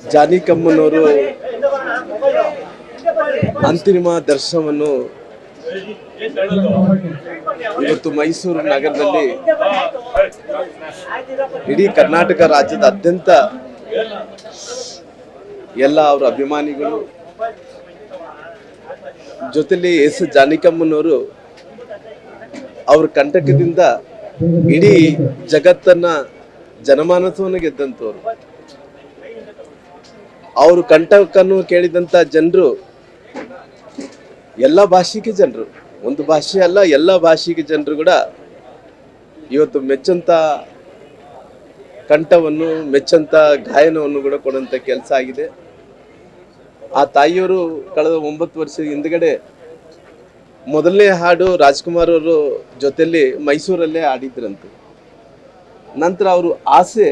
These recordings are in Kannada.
ಜಾನಿ ಕಮ್ಮನವರು ಅಂತಿಮ ದರ್ಶನವನ್ನು ಇವತ್ತು ಮೈಸೂರು ನಗರದಲ್ಲಿ ಇಡೀ ಕರ್ನಾಟಕ ರಾಜ್ಯದಾದ್ಯಂತ ಎಲ್ಲ ಅವರ ಅಭಿಮಾನಿಗಳು ಜೊತೆಲಿ ಎಸ್ ಜಾನಿಕಮ್ಮನವರು ಅವ್ರ ಕಂಟಕದಿಂದ ಇಡೀ ಜಗತ್ತನ್ನ ಜನಮಾನಸವನ್ನು ಗೆದ್ದಂತವ್ರು. ಅವರು ಕಂಟಕನ್ನು ಕೇಳಿದಂತ ಜನರು ಎಲ್ಲ ಭಾಷೆಗೆ ಜನರು, ಒಂದು ಭಾಷೆ ಅಲ್ಲ ಎಲ್ಲ ಭಾಷೆಗೆ ಜನರು ಕೂಡ ಇವತ್ತು ಮೆಚ್ಚಂತ ಕಂಠವನ್ನು ಮೆಚ್ಚಂತ ಗಾಯನವನ್ನು ಕೂಡ ಕೊಡುವಂತ ಕೆಲಸ ಆಗಿದೆ. ಆ ತಾಯಿಯವರು ಕಳೆದ 9 ವರ್ಷದ ಹಿಂದ್ಗಡೆ ಮೊದಲನೇ ಹಾಡು ರಾಜ್ಕುಮಾರ್ ಅವರು ಜೊತೆಲಿ ಮೈಸೂರಲ್ಲೇ ಆಡಿದ್ರಂತೆ. ನಂತರ ಅವರು ಆಸೆ,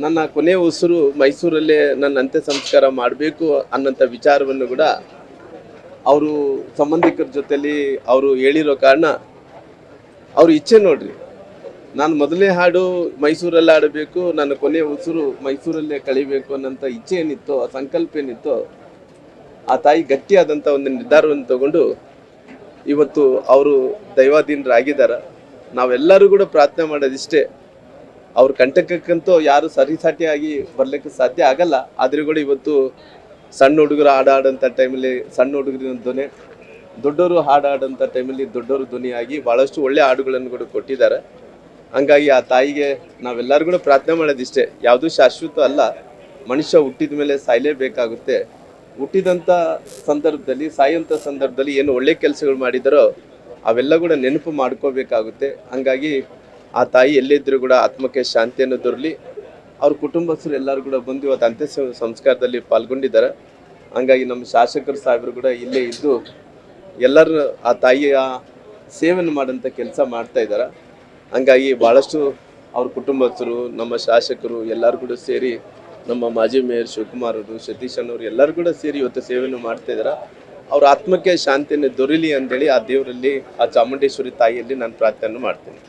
ನನ್ನ ಕೊನೆಯ ಉಸಿರು ಮೈಸೂರಲ್ಲೇ ನನ್ನ ಅಂತ್ಯ ಸಂಸ್ಕಾರ ಮಾಡಬೇಕು ಅನ್ನೋಂಥ ವಿಚಾರವನ್ನು ಕೂಡ ಅವರು ಸಂಬಂಧಿಕರ ಜೊತೆಲಿ ಅವರು ಹೇಳಿರೋ ಕಾರಣ ಅವ್ರ ಇಚ್ಛೆ ನೋಡ್ರಿ, ನಾನು ಮೊದಲನೇ ಹಾಡು ಮೈಸೂರಲ್ಲೇ ಆಡಬೇಕು, ನನ್ನ ಕೊನೆಯ ಉಸಿರು ಮೈಸೂರಲ್ಲೇ ಕಳಿಬೇಕು ಅನ್ನೋಂಥ ಇಚ್ಛೆ ಏನಿತ್ತೋ, ಆ ಸಂಕಲ್ಪ ಏನಿತ್ತೋ, ಆ ತಾಯಿ ಗಟ್ಟಿಯಾದಂಥ ಒಂದು ನಿರ್ಧಾರವನ್ನು ತಗೊಂಡು ಇವತ್ತು ಅವರು ದೈವಾಧೀನರಾಗಿದ್ದಾರೆ. ನಾವೆಲ್ಲರೂ ಕೂಡ ಪ್ರಾರ್ಥನೆ ಮಾಡೋದಿಷ್ಟೇ, ಅವ್ರ ಕಂಟಕಕ್ಕಂತೂ ಯಾರು ಸರಿಸಾಟಿಯಾಗಿ ಬರ್ಲಿಕ್ಕೆ ಸಾಧ್ಯ ಆಗಲ್ಲ. ಆದ್ರೆ ಕೂಡ ಇವತ್ತು ಸಣ್ಣ ಹುಡುಗರು ಹಾಡಾಡಂಥ ಟೈಮಲ್ಲಿ ಸಣ್ಣ ಹುಡುಗರಿನ ಧ್ವನಿ, ದೊಡ್ಡವರು ಹಾಡಾಡಂಥ ಟೈಮಲ್ಲಿ ದೊಡ್ಡವರು ಧ್ವನಿಯಾಗಿ ಭಾಳಷ್ಟು ಒಳ್ಳೆ ಹಾಡುಗಳನ್ನು ಕೂಡ ಕೊಟ್ಟಿದ್ದಾರೆ. ಹಂಗಾಗಿ ಆ ತಾಯಿಗೆ ನಾವೆಲ್ಲರೂ ಕೂಡ ಪ್ರಾರ್ಥನೆ ಮಾಡೋದಿಷ್ಟೇ, ಯಾವುದೂ ಶಾಶ್ವತ ಅಲ್ಲ, ಮನುಷ್ಯ ಹುಟ್ಟಿದ ಮೇಲೆ ಸಾಯಲೇಬೇಕಾಗುತ್ತೆ. ಹುಟ್ಟಿದಂಥ ಸಂದರ್ಭದಲ್ಲಿ ಸಾಯೋಂಥ ಸಂದರ್ಭದಲ್ಲಿ ಏನು ಒಳ್ಳೆ ಕೆಲಸಗಳು ಮಾಡಿದಾರೋ ಅವೆಲ್ಲ ಕೂಡ ನೆನಪು ಮಾಡ್ಕೋಬೇಕಾಗುತ್ತೆ. ಹಂಗಾಗಿ ಆ ತಾಯಿ ಎಲ್ಲಿದ್ದರೂ ಕೂಡ ಆತ್ಮಕ್ಕೆ ಶಾಂತಿಯನ್ನು ದೊರಲಿ. ಅವ್ರ ಕುಟುಂಬಸ್ಥರು ಎಲ್ಲರೂ ಕೂಡ ಬಂದು ಇವತ್ತು ಅಂತ್ಯ ಸಂಸ್ಕಾರದಲ್ಲಿ ಪಾಲ್ಗೊಂಡಿದ್ದಾರೆ. ಹಂಗಾಗಿ ನಮ್ಮ ಶಾಸಕರು ಸಾಹೇಬರು ಕೂಡ ಇಲ್ಲೇ ಇದ್ದು ಎಲ್ಲರೂ ಆ ತಾಯಿಯ ಸೇವೆಯನ್ನು ಮಾಡೋಂಥ ಕೆಲಸ ಮಾಡ್ತಾ ಇದ್ದಾರೆ. ಹಂಗಾಗಿ ಭಾಳಷ್ಟು ಅವ್ರ ಕುಟುಂಬಸ್ಥರು, ನಮ್ಮ ಶಾಸಕರು ಎಲ್ಲರೂ ಕೂಡ ಸೇರಿ, ನಮ್ಮ ಮಾಜಿ ಮೇಯರ್ ಶಿವಕುಮಾರ್ ಅವರು, ಸತೀಶ್ ಅನ್ನೋರು ಎಲ್ಲರೂ ಕೂಡ ಸೇರಿ ಇವತ್ತು ಸೇವೆಯನ್ನು ಮಾಡ್ತಾ ಇದ್ದಾರೆ. ಅವ್ರ ಆತ್ಮಕ್ಕೆ ಶಾಂತಿಯನ್ನು ದೊರೀಲಿ ಅಂತೇಳಿ ಆ ದೇವರಲ್ಲಿ, ಆ ಚಾಮುಂಡೇಶ್ವರಿ ತಾಯಿಯಲ್ಲಿ ನಾನು ಪ್ರಾರ್ಥನೆ ಮಾಡ್ತೇನೆ.